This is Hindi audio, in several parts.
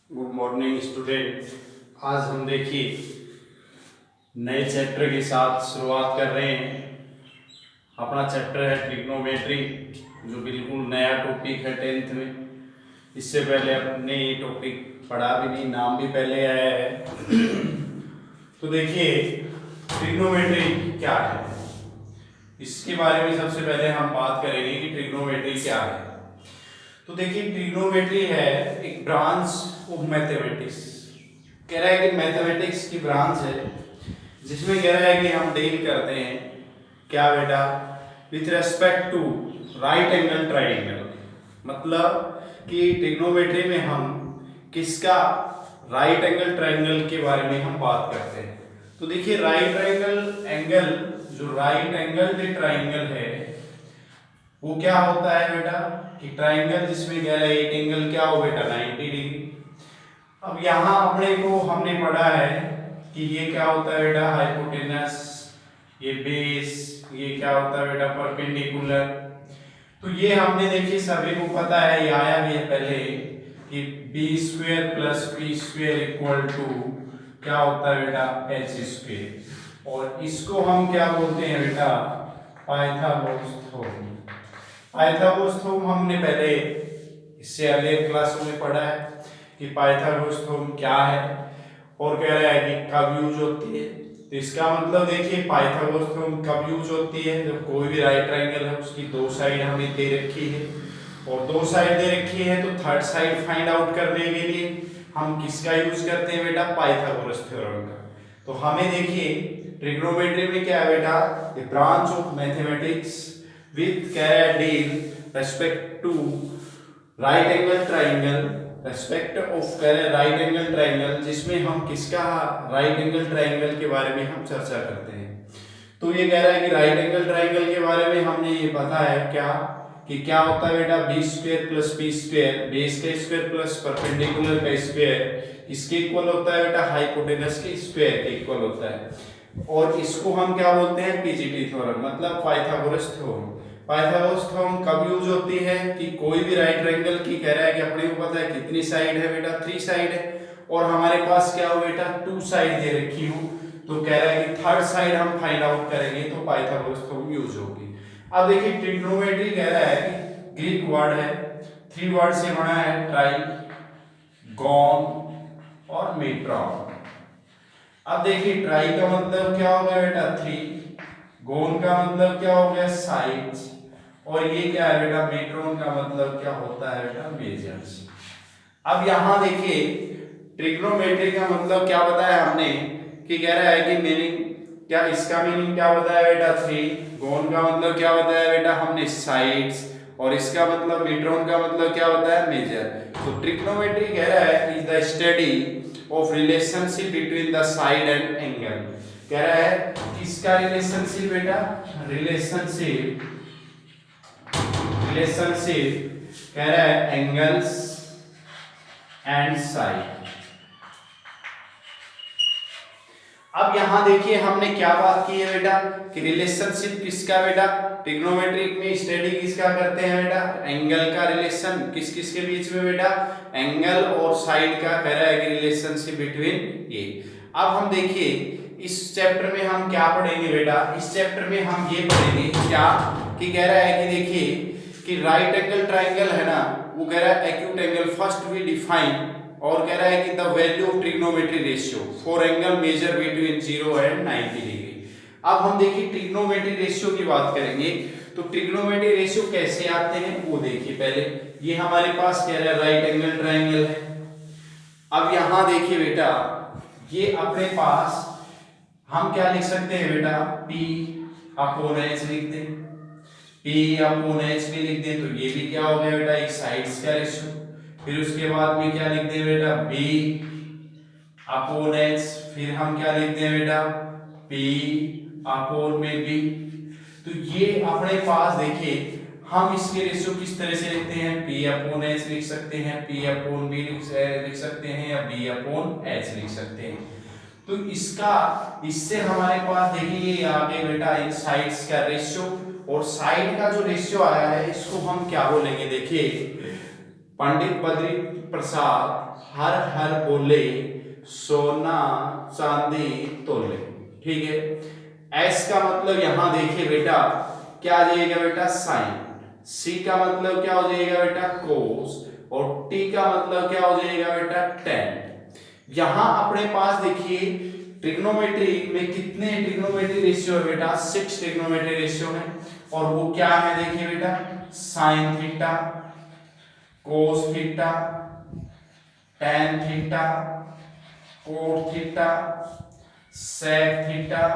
Good morning student. आज हम देखिए नए चैप्टर के साथ शुरुआत कर रहे हैं। अपना चैप्टर है ट्रिग्नोमेट्री, जो बिल्कुल नया टॉपिक है 10th में। इससे पहले अपने ये टॉपिक पढ़ा भी नहीं, नाम भी पहले आया है। तो देखिए ट्रिग्नोमेट्री क्या है, इसके बारे में सबसे पहले हम बात करेंगे कि ट्रिग्नोमेट्री क्या है। तो देखिए ट्रिग्नोमेट्री है एक ब्रांच ऑफ मैथमेटिक्स। कह रहा है कि मैथमेटिक्स की ब्रांच है जिसमें कह रहा है कि हम डील करते हैं क्या बेटा, with respect to right angle triangle. मतलब कि ट्रिग्नोमेट्री में हम किसका, राइट एंगल ट्राइंगल के बारे में हम बात करते हैं। तो देखिए राइट एंगल जो राइट एंगल ट्राइंगल है वो क्या होता है बेटा, कि ट्राइंगल जिसमें कह रहा है एक एंगल क्या हो बेटा 90 डिग्री। अब यहाँ हमने पढ़ा है कि ये क्या होता है बेटा हाइपोटेनस, ये बेस, ये क्या होता है बेटा परपेंडिकुलर। तो ये हमने देखिए सभी को पता है, ये आया भी है पहले कि B square plus P square equal to क्या होता है बेटा एच स्क्वेयर। और इसको हम क्या बोलते हैं बेटा पाइथागोरस थ्योरम। पाइथागोरस थ्योरम हमने पहले इससे अगले क्लासों में पढ़ा है कि पाइथागोरस थ्योरम क्या है और कह रहा है कि कब यूज होती है। तो इसका मतलब देखिए पाइथागोरस थ्योरम कब यूज होती है, जब कोई भी राइट ट्रायंगल है उसकी दो साइड हमें दे रखी है और दो साइड दे रखी है, तो थर्ड साइड फाइंड आउट करने के लिए हम किसका यूज करते हैं बेटा पाइथागोरस थ्योरम का। तो हमें देखिए ट्रिग्नोमेट्री में क्या है बेटा, the branch of mathematics with deal respect to right angle triangle, respect of right angle triangle, जिसमें हम किसका राइट एंगल ट्राइंगल के बारे में हम चर्चा करते हैं। तो ये कह रहा है कि राइट एंगल ट्राइंगल के बारे में हमने ये पता है क्या कि क्या होता है बेटा B square plus P square, base का स्क्वायर प्लस परपेंडिकुलर का स्क्वायर, इसके इक्वल होता है बेटा हाइपोटेनस के स्क्वायर के इक्वल होता है। और इसको हम क्या बोलते हैं पीजीटी थ्योरम, मतलब पाइथागोरस थ्योरम। पाइथागोरस थ्योरम कब यूज होती है कि कोई भी राइट ट्रायंगल की कह रहा है कि अपने को पता है कितनी साइड है बेटा 3 साइड है और हमारे पास क्या हो बेटा 2 साइड दे रखी हो, तो कह रहा है कि थर्ड साइड हम फाइंड आउट करेंगे तो पाइथागोरस थ्योरम यूज होगी। अब देखिए ट्रिग्नोमेट्री कह रहा है कि ग्रीक वर्ड है, 3 वर्ड से बना है, ट्राई, गॉन और मेट्रॉन। अब देखिए ट्राई का मतलब क्या हो गया बेटा 3, गोन का मतलब क्या हो गया साइड्स, और ये क्या है बेटा मेट्रोन का मतलब क्या होता है बेटा मेजर्स। अब यहां देखिए ट्रिग्नोमेट्री का मतलब क्या बताया हमने कि कह रहा है कि मीनिंग क्या, इसका मीनिंग क्या बताया बेटा 3, गोन का मतलब क्या बताया बेटा हमने साइड्स, और इसका मतलब मेट्रोन का मतलब क्या बताया मेजर। तो ट्रिग्नोमेट्री कह रहा है is the study of relationship between the side and angle. कह रहा है किसका रिलेशनशिप बेटा, रिलेशनशिप कह रहा है एंगल्स एंड साइड। अब यहां देखिए हमने क्या बात की है बेटा कि रिलेशनशिप किसका बेटा, ट्रिग्नोमेट्री में स्टडी किसका करते हैं बेटा, एंगल का रिलेशन किस किस के बीच में बेटा, एंगल और साइड का कह रहा है कि रिलेशनशिप बिटवीन ये। अब हम देखिए इस चैप्टर में हम क्या पढ़ेंगे बेटा, इस चैप्टर में हम ये पढ़ेंगे क्या कि कह रहा है कि देखिए कि राइट एंगल ट्राइंगल है ना, वो कह रहा है acute angle first we define, और कह रहा है कि the value of trigonometry ratio for angle measure between 0 and 90 degree. अब हम देखिए ट्रिग्नोमेट्री रेशियो की बात करेंगे, तो ट्रिग्नोमेट्री रेशियो कैसे आते हैं वो देखिए। पहले ये हमारे पास कह रहा है राइट एंगल ट्राइंगल है। अब यहां देखिए बेटा ये अपने पास हम क्या लिख सकते हैं बेटा P अपॉन H लिख दें, P अपॉन H भी लिख दें, तो ये भी क्या हो गया बेटा एक साइड्स का रेशियो। फिर उसके बाद में क्या लिख दें बेटा B अपॉन H, फिर हम क्या लिख दें बेटा P अपॉन में B। तो ये अपने पास देखिए हम इसके रेशियो किस तरह से लिखते हैं, P अपॉन H लिख सकते हैं, P अपॉन B लिख सकते हैं, या B अपॉन H लिख सकते हैं। तो इससे हमारे पास देखिए आगे बेटा इन साइड्स का रेशियो, और साइड का जो रेशियो आया है इसको हम क्या बोलेंगे देखिए पंडित प्रसाद हर हर बोले सोना चांदी तोले। ठीक है, एस का मतलब यहां देखिए बेटा क्या आ जाएगा बेटा साइन, सी का मतलब क्या हो जाएगा बेटा कोस, और टी का मतलब क्या हो जाएगा बेटा टेन। यहां अपने पास देखिए ट्रिग्नोमेट्री में कितने ट्रिग्नोमेट्री रेशियो है बेटा, 6 ट्रिग्नोमेट्री रेशियो है, और वो क्या है देखिए बेटा sine theta, cos theta, tan theta, cot theta, sec theta,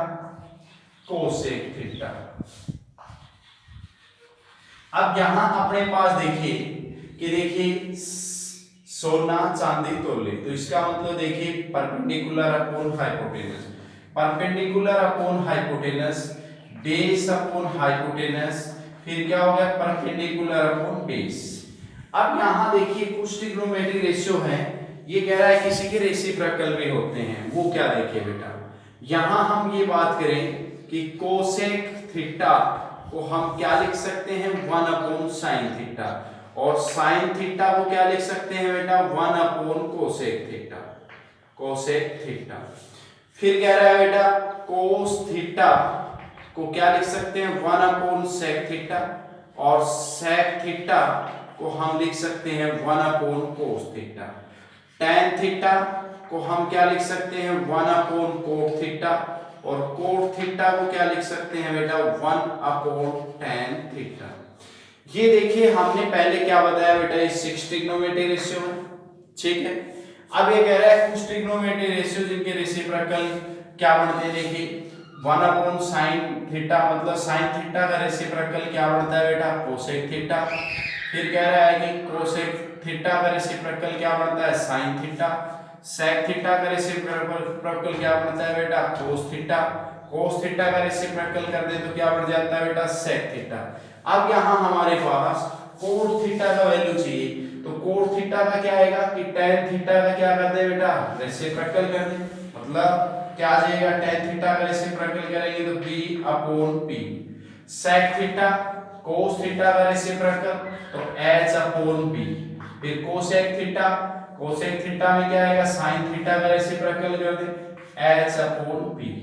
cosec theta. अब यहां अपने पास देखिए कि देखिए सोना चांदी तोले, तो इसका मतलब देखिए perpendicular upon hypotenuse, perpendicular upon hypotenuse, base upon hypotenuse, फिर क्या हो गया परपेंडिकुलर अपॉन बेस। अब यहां देखिए कुछ ट्रिग्नोमेट्री रेशियो है, ये कह रहा है किसी के रेसिप्रोकल भी होते हैं, वो क्या देखिए बेटा यहां हम ये बात करें कि कोसेक थीटा को हम क्या लिख सकते हैं 1 अपॉन साइन थीटा, और साइन थीटा को क्या लिख सकते हैं बेटा 1 upon cosec theta, cosec theta. फिर कह रहा है बेटा कोस थीटा को क्या लिख सकते हैं 1 अपॉन सेक थीटा, और सेक थीटा को हम लिख सकते हैं 1 upon cos theta. Tan theta को हम क्या लिख सकते हैं 1 अपॉन कोट थीटा, और कोट थीटा को क्या लिख सकते हैं बेटा 1 अपॉन टेन थीटा। ये देखिए हमने पहले क्या बताया बेटा ये 6 ट्रिग्नोमेट्री रेशियो है। ठीक है, अब ये कह रहा है कुछ ट्रिग्नोमेट्री रेशियो जिनके रेसिप्रोकल क्या बनते हैं देखिए 1 अपॉन साइन थीटा, मतलब साइन थीटा का रेसिप्रोकल क्या बनता है बेटा कोसेक थीटा। फिर कह रहा है कि कोसेक थीटा का रेसिप्रोकल क्या बनता है साइन थीटा, सेक थीटा का रेसिप्रोकल क्या बनता है बेटा कोस थीटा, कोस थीटा का रेसिप्रोकल कर दे तो क्या बन जाता है बेटा सेक थीटा। अब यहां हमारे पास कोट थीटा का वैल्यू चाहिए, तो कोट थीटा का क्या आएगा कि टेन थीटा का क्या कर दे बेटा रेसिप्रोकल कर दे, मतलब क्या आ जाएगा टेन थीटा का रेसिप्रोकल करेंगे तो b upon p, sec theta cos theta का रेसिप्रोकल तो h अपॉन b, फिर कोसेक थीटा, कोसेक थीटा में क्या आएगा साइन थीटा का रेसिप्रोकल कर दे h अपॉन p।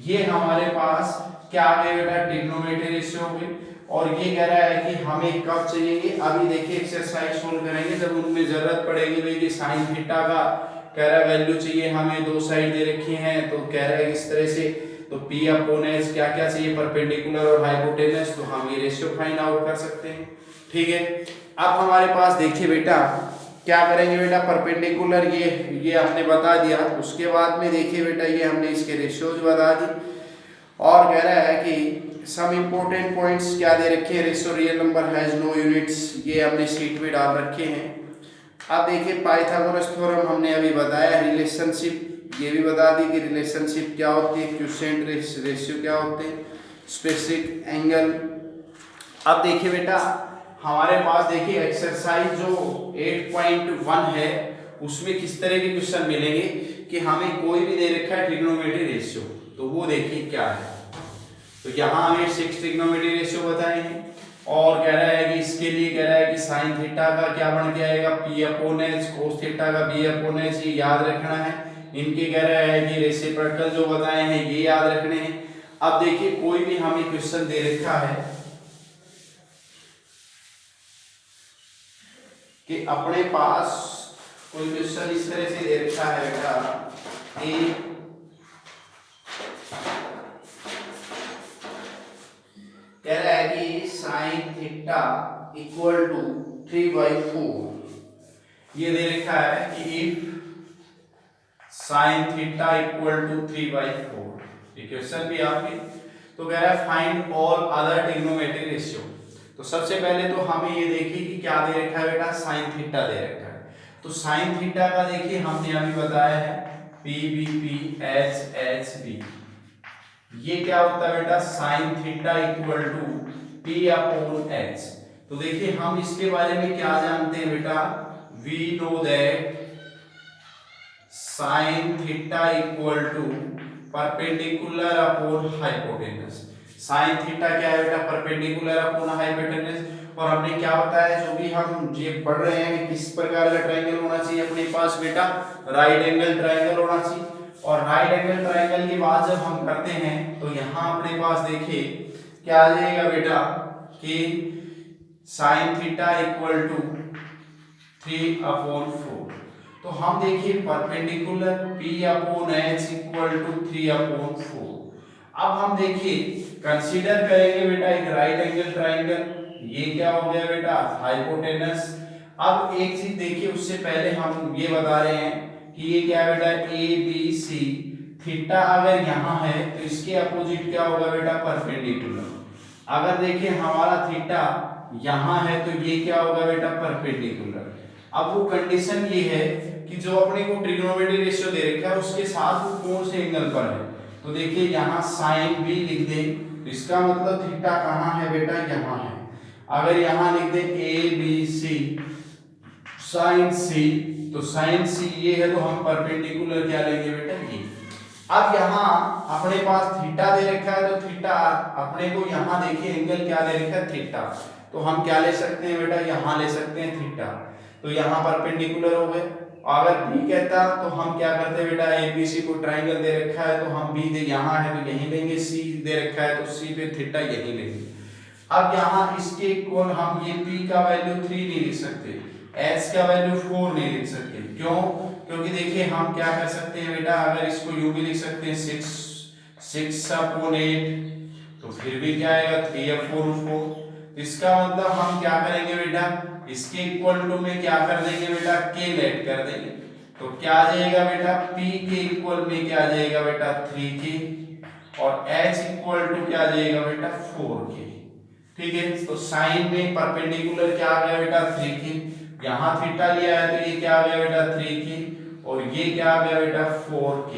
ये हमारे पास क्या आ गया बेटा ट्रिग्नोमेट्री रेशियो हो गई। और ये कह रहा है कि हमें कब चाहिए, अभी देखिए एक्सरसाइज सोल्व करेंगे जब उनमें जरूरत पड़ेगी। भाई कि साइन थीटा का कह रहा है वैल्यू चाहिए हमें, दो साइड दे रखी हैं, तो कह रहा है इस तरह से, तो p अपॉन h क्या क्या चाहिए परपेंडिकुलर और हाइपोटेनस, तो हम ये रेशियो फाइंड आउट कर सकते हैं। ठीक है, अब हमारे पास देखिए बेटा क्या करेंगे बेटा परपेंडिकुलर ये हमने बता दिया, उसके बाद में देखिए बेटा ये हमने इसके रेशियोज बता दी, और कह रहा है कि सम इंपॉर्टेंट पॉइंट्स क्या दे रखे हैं, ratio real number has no units, ये हमने शीट में डाल रखे हैं। अब देखिए पाइथागोरस थ्योरम हमने अभी बताया, रिलेशनशिप ये भी बता दी कि रिलेशनशिप क्या होती है, क्वोशिएंट रेशियो क्या होते हैं, स्पेसिफिक एंगल। अब देखिए बेटा हमारे पास देखिए एक्सरसाइज जो 8.1 है उसमें किस तरह के क्वेश्चन मिलेंगे कि हमें कोई भी दे रखा है ट्रिग्नोमेट्री रेशियो, तो वो देखिए क्या है। तो यहाँ हमें 6 ट्रिग्नोमेट्री रेशियो बताए हैं, और कह रहा है कि इसके लिए कह रहा है कि साइन थीटा का क्या बन के आएगा p अपॉन h, कोस थीटा का b अपॉन h, ये याद रखना है। इनके कह रहा है कि रेसिप्रोकल जो बताए हैं ये याद रखने हैं। अब देखिए कोई भी हमें क्वेश्चन दे रखा है कि अपने पास कोई क्वेश्चन इस तरह से दे रखा है बेटा ए कह रहा है कि साइन थीटा इक्वल टू 3/4, ये दे रखा है कि if sine theta equal to 3/4, ये क्वेश्चन भी आपके, तो कह रहा है find all other trigonometry ratio. तो सबसे पहले तो हमें ये देखिए कि क्या दे रखा है बेटा साइन थीटा दे रखा है, तो साइन थीटा का देखिए हमने अभी बताया है p b p h b, ये क्या होता है बेटा sine theta equal to p upon h। तो देखिए हम इसके बारे में क्या जानते हैं बेटा, we know that sine theta equal to perpendicular upon hypotenuse. Sine theta क्या है बेटा परपेंडिकुलर अपॉन हाइपोटेनस, और हमने क्या बताया, जो भी हम ये पढ़ रहे हैं किस प्रकार का ट्रायंगल होना चाहिए अपने पास बेटा, राइट एंगल ट्रायंगल होना चाहिए। और राइट एंगल ट्रायंगल के बाद जब हम करते हैं तो यहाँ अपने पास देखिए क्या आ जाएगा बेटा कि साइन थीटा इक्वल टू 3/4। तो हम देखिए परपेंडिकुलर P/H इक्वल टू 3/4। अब हम देखिए कंसीडर करेंगे बेटा एक राइट एंगल ट्रायंगल, ये क्या हो गया बेटा हाइपोटेनस। अब एक चीज देखिए उससे पहले हम ये बता रहे हैं कि ये क्या है बेटा ABC, थीटा अगर यहाँ है तो इसके अपोजिट क्या होगा बेटा परपेंडिकुलर। अगर देखिए हमारा थीटा यहाँ है तो ये क्या होगा बेटा परपेंडिकुलर। अब वो कंडीशन ये है कि जो अपने को ट्रिग्नोमेट्री रेशियो दे रखा है उसके साथ वो कौन से एंगल पर है। तो देखिए यहाँ साइन बी लिख दे तो इसका मतलब थीटा कहाँ है बेटा यहाँ है। अगर यहाँ लिख दे ABC साइन सी, तो साइन सी ये है तो हम परपेंडिकुलर क्या लेंगे बेटा ये। अब यहाँ अपने पास थीटा दे रखा है तो थीटा अपने को यहाँ देखिए एंगल क्या दे रखा है थीटा, तो हम क्या ले सकते हैं बेटा यहाँ ले सकते हैं थीटा, तो यहाँ परपेंडिकुलर हो गए। अगर बी कहता तो हम क्या करते बेटा एबीसी को ट्रायंगल दे रखा है तो हम बी दे यहाँ है तो यहीं लेंगे, सी दे रखा है तो सी पे थीटा यहीं लेंगे। अब यहाँ इसके इक्वल हम ये p का वैल्यू 3 नहीं लिख सकते, h का वैल्यू 4 नहीं लिख सकते, क्यों? क्योंकि देखिए हम क्या कर सकते हैं बेटा अगर इसको यूं भी लिख सकते हैं 6/8 तो फिर भी क्या आएगा 3/4। इसका मतलब हम क्या करेंगे बेटा इसके इक्वल टू में क्या कर देंगे बेटा k लेट कर देंगे, तो क्या आ जाएगा बेटा p के इक्वल में क्या आ जाएगा बेटा 3k और h इक्वल टू क्या आ जाएगा बेटा 4k। ठीक है, तो साइन में परपेंडिकुलर क्या आ गया बेटा 3k, यहाँ थीटा लिया है तो ये क्या आ गया बेटा 3k और ये क्या आ गया बेटा 4k।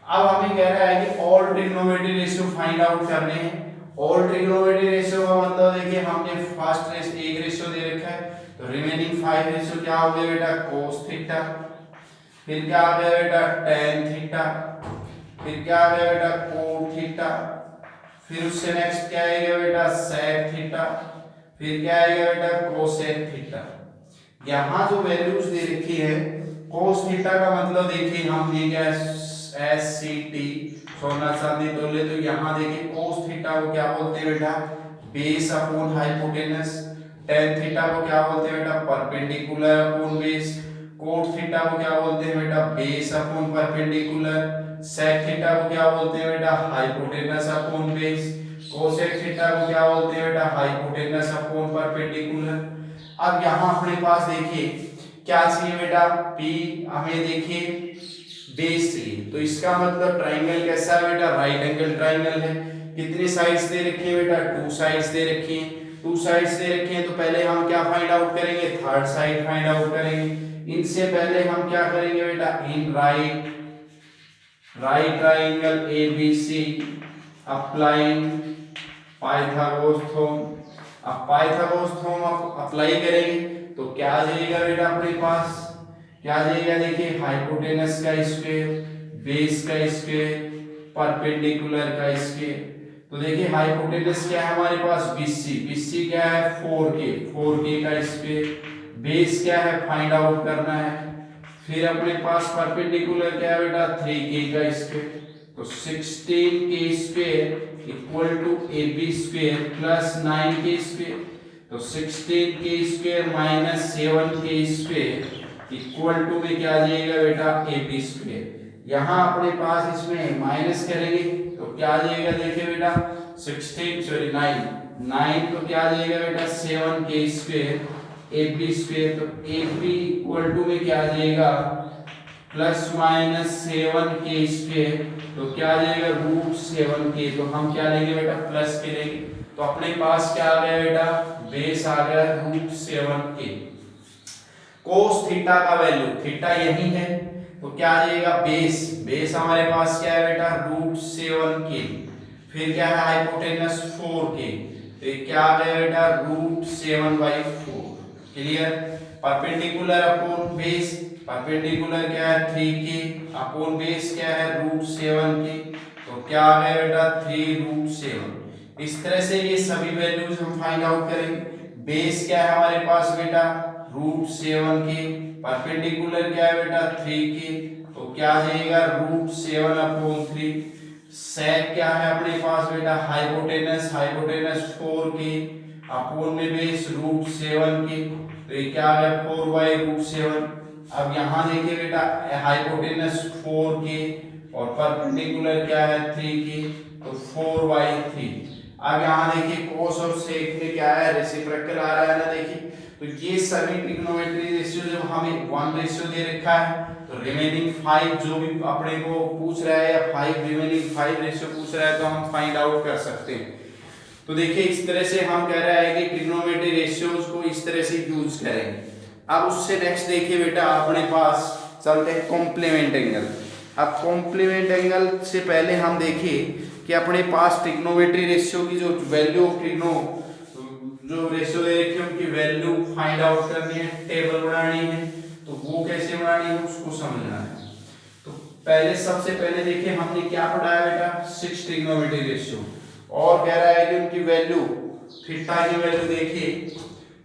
अब हमें कह रहा है कि all trigonometry ratio find out करने हैं। ऑल ट्रिग्नोमेट्री रेशियो का मतलब देखिए हमने फर्स्ट रेशियो एक रेशियो दे रखा है तो रिमेनिंग 5 रेशियो क्या हो गया बेटा cos थीटा, फिर क्या आ गया बेटा tan थीटा, फिर क्या आ गया बेटा cot थीटा, फिर उससे नेक्स्ट क्या आएगा बेटा sec थीटा, फिर क्या आएगा बेटा cosec थीटा। यहाँ जो वैल्यूज दे रखी है cos थीटा का मतलब देखिए हम ये क्या SCT सोना चांदी तोले, तो यहाँ देखिए cos थीटा को क्या बोलते हैं बेटा base upon hypotenuse, tan theta को क्या बोलते हैं बेटा perpendicular upon base, cot theta को क्या बोलते हैं बेटा base upon perpendicular, sec theta को क्या बोलते हैं बेटा hypotenuse upon base, cosec theta को क्या बोलते हैं बेटा हाइपोटेनस अपॉन परपेंडिकुलर। अब यहाँ अपने पास देखिए क्या चाहिए बेटा P हमें देखिए बेस चाहिए, तो इसका मतलब ट्राइंगल कैसा है बेटा राइट एंगल ट्राइंगल है। कितनी साइड्स दे रखी है बेटा 2 साइड्स दे रखी हैं, 2 साइड्स दे रखी हैं तो पहले हम क्या फाइंड आउट करेंगे थर्ड साइड फाइंड आउट करेंगे। इनसे पहले हम क्या करेंगे बेटा in right triangle ABC applying Pythagoras theorem. अब पाइथागोरस थ्योरम अप्लाई करेंगे तो क्या आ जाएगा बेटा अपने पास क्या आ जाएगा देखिए हाइपोटेनस का स्क्वायर, बेस का स्क्वायर, परपेंडिकुलर का स्क्वायर। तो देखिए हाइपोटेनस क्या है हमारे पास BC क्या है 4k का स्क्वायर, बेस क्या है फाइंड आउट करना है, फिर अपने पास परपेंडिकुलर क्या है बेटा 3k का स्क्वायर, तो 16k square equal to AB square plus 9k square, तो 16k square minus 7k square equal to में क्या आ जाएगा बेटा AB स्क्वायर। यहाँ अपने पास इसमें माइनस करेंगे तो क्या आ जाएगा देखिए बेटा 9 तो क्या आ जाएगा बेटा 7k स्क्वायर AB स्क्वायर, तो AB इक्वल टू में क्या आ जाएगा प्लस माइनस 7k स्क्वायर, तो क्या आ जाएगा √7k, तो हम क्या लेंगे बेटा प्लस के लेंगे, तो अपने पास क्या आ गया बेटा बेस आ गया √7k। cos थीटा का वैल्यू थीटा यही है तो क्या आ जाएगा बेस हमारे पास क्या है बेटा √7k, फिर क्या है हाइपोटेनस 4k, तो ये क्या आ गया बेटा √7/4। Clear. Perpendicular upon base, perpendicular क्या है 3k अपॉन बेस क्या है √7k, तो क्या आ गया बेटा 3√7। इस तरह से ये सभी वैल्यूज हम फाइंड आउट करेंगे। बेस क्या है हमारे पास बेटा √7 के, परपेंडिकुलर क्या है बेटा 3 के, तो क्या आ जाएगा √7/3। सेक क्या है अपने पास बेटा हाइपोटेनस 4 के अपोन में बेस √7 के, तो ये क्या आ गया 4/√7। अब यहाँ देखिए बेटा हाइपोटेनस 4 के और परपेंडिकुलर क्या है 3 के, तो 4/3। अब यहाँ देखिए कोस और सेक में क्या है रेसिप्रोकल आ रहा है ना, देखिए तो ये सभी ट्रिग्नोमेट्री रेशियो जब हमें 1 रेशियो दे रखा है तो रिमेनिंग 5 जो भी अपने को पूछ रहा है या 5 रिमेनिंग 5 रेशियो पूछ रहा है तो हम फाइंड आउट कर सकते हैं। तो देखिए इस तरह से हम कह रहे हैं कि ट्रिग्नोमेट्री रेशियोज को इस तरह से यूज करेंगे। अब उससे नेक्स्ट देखिए बेटा अपने पास चलते हैं कॉम्प्लीमेंट एंगल। अब कॉम्प्लीमेंट एंगल से पहले हम देखिए कि अपने पास ट्रिग्नोमेट्री रेशियो की जो वैल्यू ऑफ ट्रिग्नो जो रेशियो दे रखी है उनकी वैल्यू फाइंड आउट करनी है, टेबल बनानी है, तो वो कैसे बनानी है उसको समझना है। तो पहले सबसे पहले देखिए हमने क्या पढ़ाया बेटा 6 ट्रिग्नोमेट्री रेशियो, और कह रहा है कि उनकी वैल्यू थीटा की वैल्यू देखिए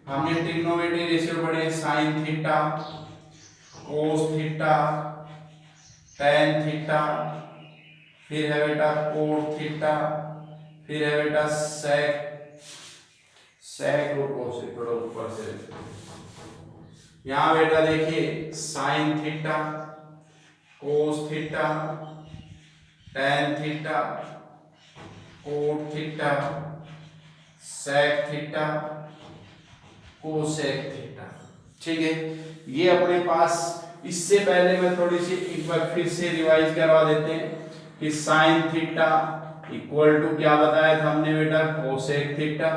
हमने ट्रिग्नोमेट्री रेशियो पढ़े sign theta, cos theta, tan theta, फिर है बेटा कोट थीटा, फिर है बेटा सेक और कोसेक। थोड़ा ऊपर से यहाँ बेटा देखिए sine theta, cos theta, tan theta, cot theta, sec theta, cosec theta. ठीक है, ये अपने पास। इससे पहले मैं थोड़ी सी एक बार फिर से रिवाइज करवा देते हैं कि साइन थीटा इक्वल टू क्या बताया था हमने बेटा कोसेक थीटा,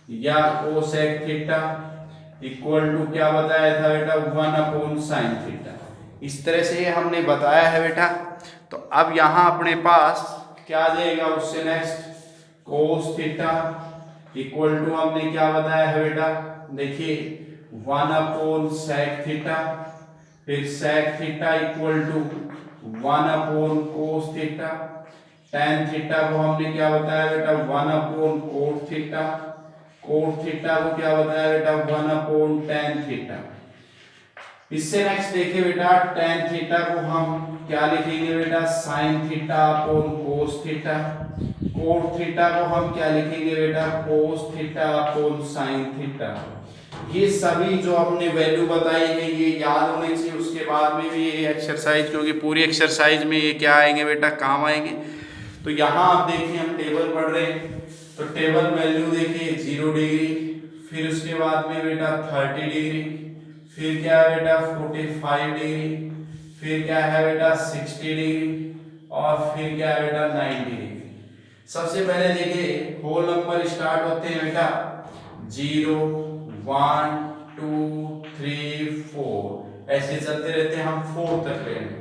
या कोसेक थीटा इक्वल टू क्या बताया था बेटा 1/sin थीटा। इस तरह से हमने बताया है बेटा। तो अब यहाँ अपने पास क्या आ जाएगा उससे next cos theta equal to हमने क्या बताया है बेटा देखिए 1/sec थीटा, फिर sec theta equal to 1/cos theta, tan theta को हमने क्या बताया बेटा 1/cot थीटा, cot थीटा को क्या बताया बेटा 1/tan थीटा। इससे नेक्स्ट देखिए बेटा tan थीटा को हम क्या लिखेंगे बेटा sin theta upon cos theta, cot theta को हम क्या लिखेंगे बेटा cos theta upon sin theta. ये सभी जो हमने वैल्यू बताई है ये याद होने चाहिए। उसके बाद में भी ये एक्सरसाइज, क्योंकि पूरी एक्सरसाइज में ये क्या आएंगे बेटा काम आएंगे। तो यहाँ आप देखिए हम टेबल पढ़ रहे हैं, तो टेबल वैल्यू देखिए 0 डिग्री, फिर उसके बाद में बेटा 30 डिग्री, फिर क्या है बेटा 45 डिग्री, फिर क्या है बेटा 60 डिग्री, और फिर क्या है बेटा 90 डिग्री। सबसे पहले देखिए होल नंबर स्टार्ट होते हैं बेटा 0 1 2 3 4 ऐसे चलते रहते हैं, हम 4 तक लेंगे।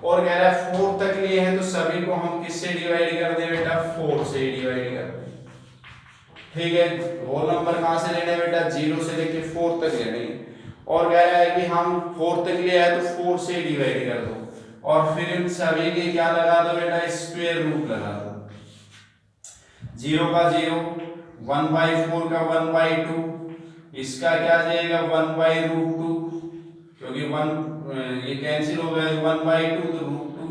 और कह रहा है 4 तक लिए हैं तो सभी को हम किससे डिवाइड कर दें बेटा 4 से डिवाइड कर दें। ठीक है, होल नंबर कहां से लेना है बेटा 0 से लेके 4 तक लेने हैं। और कह रहा है कि हम 4 तक ले आए तो 4 से डिवाइड कर दो, और फिर इन सभी के क्या लगा दो बेटा स्क्वायर रूट लगा दो। 0 का 0, 1/4 का 1/2, इसका क्या आ जाएगा 1/√2, क्योंकि 1 ये कैंसिल हो गया 1/2 तो √2,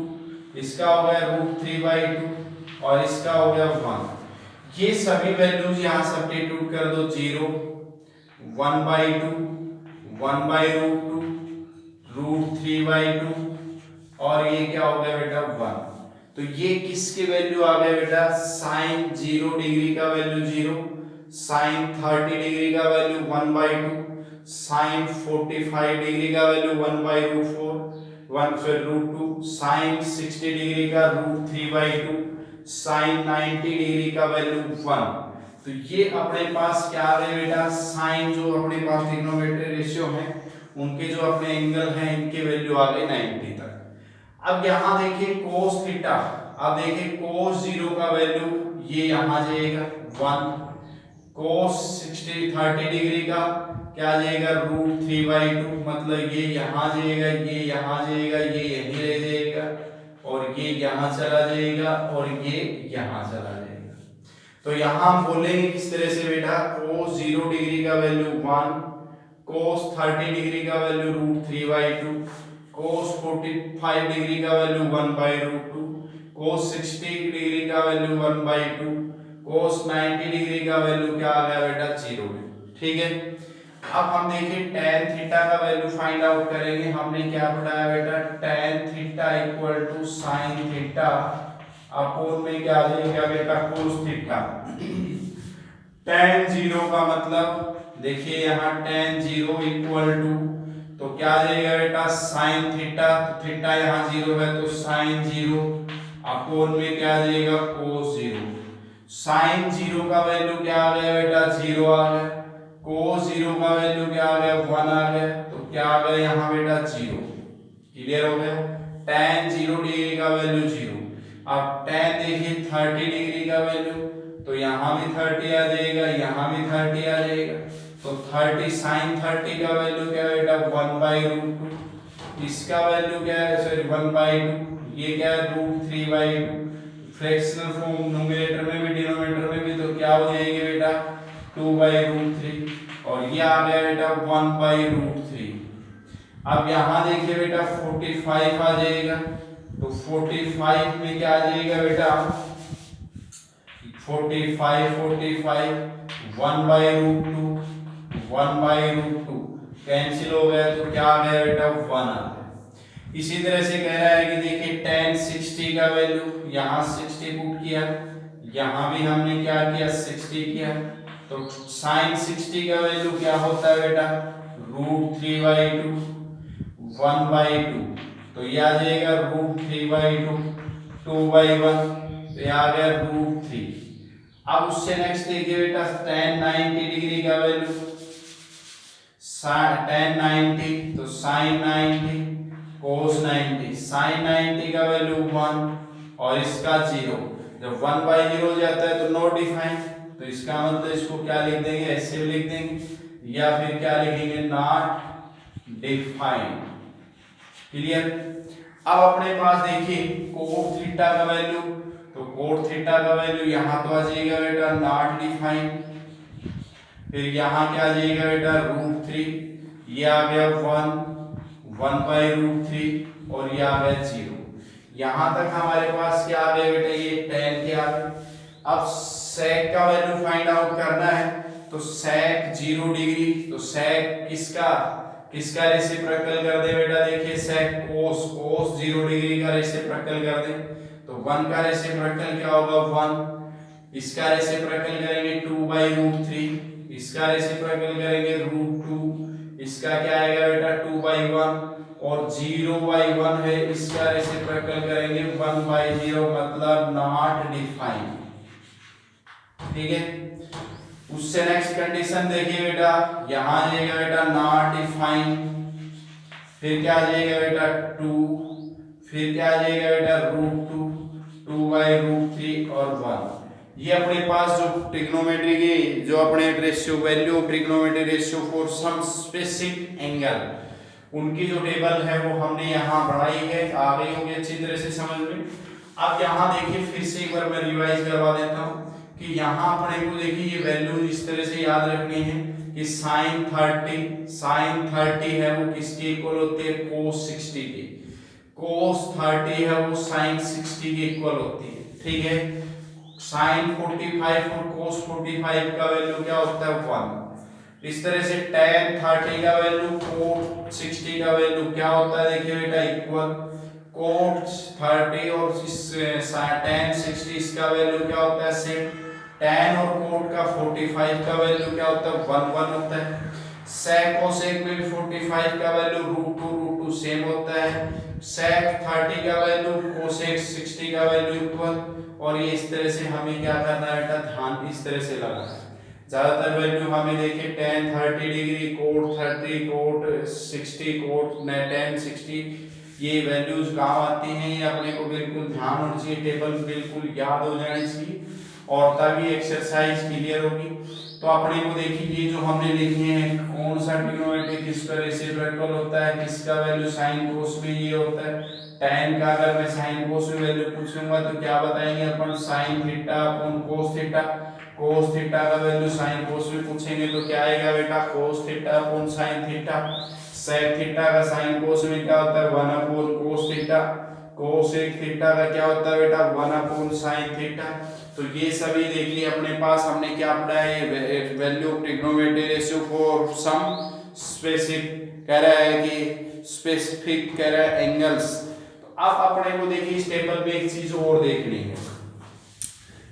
इसका हो गया √3/2 और इसका हो गया 1। ये सभी वैल्यूज यहाँ सब्स्टिट्यूट कर दो 0 1/2 1/√2 √3/2 और ये क्या हो गया बेटा 1। तो ये किसके वैल्यू आ गए बेटा साइन 0 डिग्री का वैल्यू 0, साइन 30 डिग्री का वैल्यू 1/2, साइन 45 डिग्री का वैल्यू 1/√4 1/√2, साइन 60 डिग्री का √3/2, साइन 90 डिग्री का वैल्यू 1। तो ये अपने पास क्या आ रहे बेटा साइन जो अपने पास ट्रिग्नोमेट्री रेशियो है उनके जो अपने एंगल हैं इनके वैल्यू आ गए 90 तक। अब यहाँ देखिए कोस थीटा, अब देखिए कोस 0 का वैल्यू ये यहाँ जाएगा 1, कोस 30 डिग्री का क्या जाएगा √3/2, मतलब ये यहाँ जाएगा, ये यहाँ जाएगा, ये यहीं रह जाएगा, और ये यहाँ चला जाएगा, और ये यहाँ चला जाएगा। तो यहाँ हम बोलेंगे किस तरह से बेटा, cos 0 डिग्री का वैल्यू 1, cos 30 डिग्री का वैल्यू √3/2, cos 45 डिग्री का वैल्यू 1/√2, cos 60 डिग्री का वैल्यू 1/2, cos 90 डिग्री का वैल्यू क्या आ गया बेटा 0। ठीक है, अब हम देखिए tan थीटा का वैल्यू फाइंड आउट करेंगे। हमने क्या पढ़ाया बेटा, tan theta equal to sin theta upon में क्या आ जाएगा बेटा cos थीटा। tan 0 का मतलब देखिए यहाँ tan 0 इक्वल टू तो क्या आ जाएगा बेटा sin थीटा, तो थीटा यहाँ 0 है तो sin 0 अपोन में क्या आ जाएगा cos 0। sin 0 का वैल्यू क्या आ गया बेटा 0 आ गया, cos 0 का वैल्यू क्या आ गया 1 आ गया, तो क्या आ गया यहाँ बेटा 0। क्लियर हो गया, tan 0 डिग्री का वैल्यू 0। अब tan देखिए 30 डिग्री का वैल्यू, तो यहाँ भी 30 आ जाएगा, यहाँ भी 30 आ जाएगा, तो 30 sin 30 का वैल्यू क्या है बेटा 1/√2, इसका वैल्यू क्या है सॉरी 1/2, ये क्या है √3/2। फ्रैक्शनल फॉर्म न्यूमरेटर में भी डिनोमिनेटर में भी, तो क्या हो जाएगी बेटा 2/√3 और ये आ गया बेटा 1/√3। अब यहाँ देखिए बेटा 45 आ जाएगा, तो 45 में क्या आ जाएगा बेटा 45 1/√2 कैंसिल हो गया, तो क्या आ गया बेटा 1 आ गया। इसी तरह से कह रहा है कि देखिए tan 60 का वैल्यू यहाँ 60 पुट किया, यहाँ भी हमने क्या किया 60 किया, तो sin 60 का वैल्यू क्या होता है बेटा √3/2 1/2, तो ये आ जाएगा √3/2 2/1, तो ये आ गया √3। अब उससे नेक्स्ट देखिए बेटा tan 90 डिग्री का वैल्यू tan 90 तो sin 90 cos 90, sin 90 का वैल्यू 1 और इसका 0। जब 1/0 हो जाता है तो नॉट डिफाइन, तो इसका मतलब इसको क्या लिख देंगे ऐसे भी लिख देंगे या फिर क्या लिखेंगे नॉट डिफाइन। क्लियर। अब अपने पास देखिए cos थीटा का वैल्यू, तो cos थीटा का वैल्यू यहाँ तो आ जाएगा बेटा नॉट डिफाइन, फिर यहाँ क्या आ जाएगा बेटा √3, ये आ गया 1/√3 और ये आ गया 0। यहाँ तक हमारे पास क्या आ गया बेटा ये tan के आ गए। अब sec का वैल्यू फाइंड आउट करना है, तो sec 0 डिग्री, तो sec किसका रेसिप्रोकल कर दे बेटा, देखिए sec cos 0 डिग्री का रेसिप्रोकल कर दे, तो 1 का रेसिप्रोकल क्या होगा 1, इसका रेसिप्रोकल करेंगे 2/√3, इसका रेसिप्रोकल करेंगे √2, इसका क्या आएगा बेटा 2/1 और 0/1 है, इसका रेसिप्रोकल करेंगे 1/0, मतलब नॉट डिफाइन। ठीक है, उससे नेक्स्ट कंडीशन देखिए बेटा, यहां आ जाएगा बेटा नॉट डिफाइन, फिर क्या आ जाएगा बेटा 2, फिर क्या आ जाएगा बेटा √2 2/√3 और 1। ये अपने पास जो ट्रिग्नोमेट्री की जो अपने ratio value of trigonometry ratio for some specific angle, उनकी जो टेबल है वो हमने यहाँ बढ़ाई है, आ गई होगी अच्छी तरह से समझ में। अब यहाँ देखिए फिर से एक बार मैं रिवाइज करवा देता हूँ कि यहाँ अपने को देखिए ये वैल्यू इस तरह से याद रखनी है कि sin 30 है वो किसके इक्वल होती है cos 60 की, cos 30 है वो sin 60 के इक्वल होती है। ठीक है, sin 45 और cos 45 का वैल्यू क्या होता है 1। इस तरह से tan 30 का वैल्यू cos 60 का वैल्यू क्या होता है देखिए बेटा इक्वल, cos 30 और tan 60 इसका वैल्यू क्या होता है सेम, tan और cot का 45 का वैल्यू क्या होता है 1 होता है, sec cosec में भी 45 का वैल्यू √2 सेम होता है, sec 30 का वैल्यू cosec 60 का वैल्यू इक्वल, और ये इस तरह से हमें क्या करना है बेटा ध्यान इस तरह से लगाना है। ज्यादातर वैल्यू हमें देखिए tan 30 degree cot 30 cot 60 cot tan 60 ये वैल्यूज काम आती हैं, ये अपने को बिल्कुल ध्यान होना चाहिए, टेबल बिल्कुल याद हो जानी चाहिए और तभी एक्सरसाइज क्लियर होगी। तो अपने को देखिए ये जो हमने लिखे हैं कौन सा ट्रिग्नोमेट्री किसका रेसिप्रोकल होता है, किसका वैल्यू sin cos में ये होता है, tan का अगर मैं sin cos में वैल्यू पूछूंगा तो क्या बताएंगे अपन sin theta upon cos theta, cos theta का वैल्यू साइन कोस में पूछेंगे तो क्या आएगा बेटा, cos theta upon sine theta. Sec theta का साइन कोस में क्या होता है, 1 upon cos theta. Cosec theta का क्या होता है बेटा, 1 अपॉन साइन थीटा। तो ये सभी देखिए अपने पास हमने क्या पढ़ा है, value of trigonometry ratio for some specific कह रहा है कि स्पेसिफिक कह रहा है एंगल्स। तो अब अपने को देखिए इस टेबल में एक चीज और देखनी है।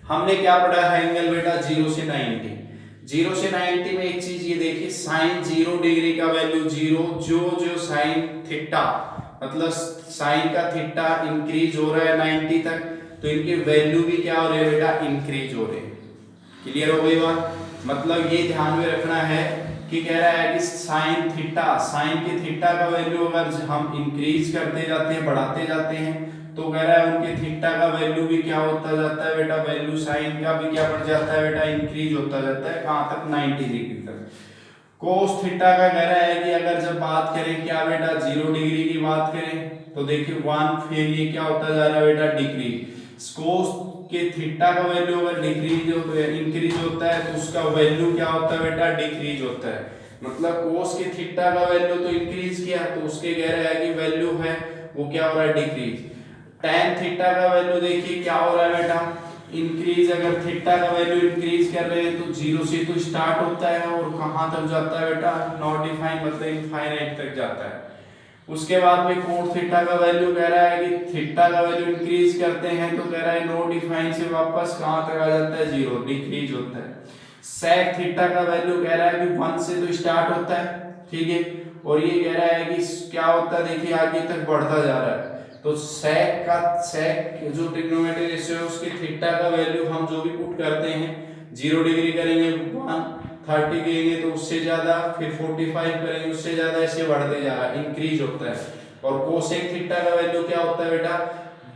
हमने क्या पढ़ा है एंगल बेटा, 0 से 90। 0 से 90 में एक चीज ये देखिए, साइन 0 डिग्री का वैल्यू 0, जो साइन थीटा मतलब साइन का थीटा इंक्रीज हो रहा है 90 तक, तो इनकी वैल्यू भी क्या हो रही है बेटा, इंक्रीज हो रही है। क्लियर हो गई बात। मतलब ये ध्यान में रखना है कि कह रहा है कि साइन के थीटा का वैल्यू अगर हम इंक्रीज करते जाते हैं, बढ़ाते जाते हैं, तो कह रहा है उनके थीटा का वैल्यू भी क्या होता जाता है बेटा, वैल्यू साइन का भी क्या बढ़ जाता है बेटा, इंक्रीज होता जाता है। कहां तक, 90 डिग्री तक। कोस थीटा का कह रहा है कि अगर जब बात करें क्या बेटा, 0 डिग्री की बात करें तो देखिए 1, फिर ये क्या होता जा रहा है बेटा, डिक्रीज। कोस के थीटा का वैल्यू अगर डिक्रीज इंक्रीज होता है तो उसका वैल्यू क्या होता है बेटा, डिक्रीज होता है। मतलब कोस के थीटा का वैल्यू तो इंक्रीज किया, तो उसके कह रहा है कि वैल्यू है वो क्या हो रहा है, डिक्रीज। tan थीटा का वैल्यू देखिए क्या हो रहा है बेटा, इंक्रीज। अगर थीटा का वैल्यू इंक्रीज कर रहे हैं तो 0 से तो स्टार्ट होता है और कहां तक जाता है बेटा, नॉट डिफाइन मतलब इनफाइनाइट तक जाता है। उसके बाद में कोट थीटा का वैल्यू कह रहा है कि थीटा का वैल्यू इंक्रीज करते हैं तो कह रहा है नॉट डिफाइन से वापस कहां तक आ जाता है, 0, डिक्रीज होता है। sec थीटा का वैल्यू कह रहा है कि 1 से तो स्टार्ट होता है, ठीक है, और ये कह रहा है कि क्या होता है देखिए आगे तक बढ़ता जा रहा है। तो sec जो ट्रिग्नोमेट्री रेशियो है उसके थीटा का वैल्यू हम जो भी पुट करते हैं, 0 डिग्री करेंगे 1, 30 करेंगे तो उससे ज्यादा, फिर 45 करेंगे उससे ज्यादा, ऐसे बढ़ते जा रहा है, इंक्रीज होता है। और कोसेक थीटा का वैल्यू क्या होता है बेटा,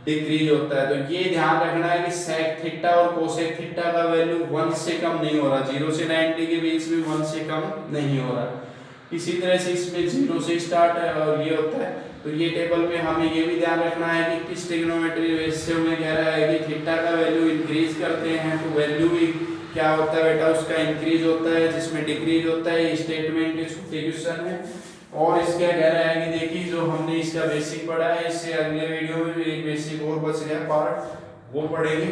डिक्रीज होता है। तो ये ध्यान रखना है कि सेक थीटा और कोसेक थीटा का वैल्यू 1 से कम नहीं हो रहा, 0 से 90 के बीच में 1 से कम नहीं हो रहा। इसी तरह से इसमें 0 से स्टार्ट है और ये होता है। तो ये टेबल में हमें ये भी ध्यान रखना है कि किस ट्रिग्नोमेट्री रेशियो में कह रहा है कि थीटा का वैल्यू इंक्रीज करते हैं तो वैल्यू भी क्या होता है बेटा, उसका इंक्रीज होता है, जिसमें डिक्रीज होता है। ये स्टेटमेंट के छोटे क्वेश्चन है। और इसका कह रहा है कि देखिए जो हमने इसका बेसिक पढ़ा है, इससे अगले वीडियो में भी एक बेसिक और बच गया पार्ट, वो पढ़ेंगे।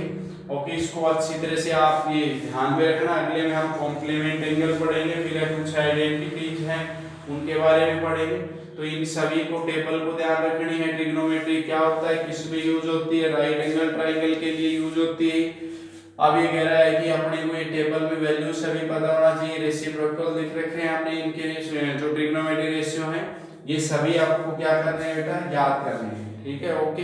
ओके, इसको अच्छी तरह से आप ये ध्यान में रखना। अगले में हम कॉम्प्लीमेंट एंगल पढ़ेंगे, फिर कुछ आइडेंटिटीज हैं उनके बारे में पढ़ेंगे। तो इन सभी को टेबल को ध्यान रखनी है। ट्रिग्नोमेट्री क्या होता है, किस में यूज होती है, राइट एंगल ट्राइंगल के लिए यूज होती है। अब ये कह रहा है कि अपने को ये टेबल में वैल्यू सभी पता होना चाहिए। रेसिप्रोकल लिख रखे हैं हमने, इनके जो ट्रिग्नोमेट्री रेशियो है ये सभी आपको क्या करने हैं बेटा, याद करने हैं। ठीक है, ओके।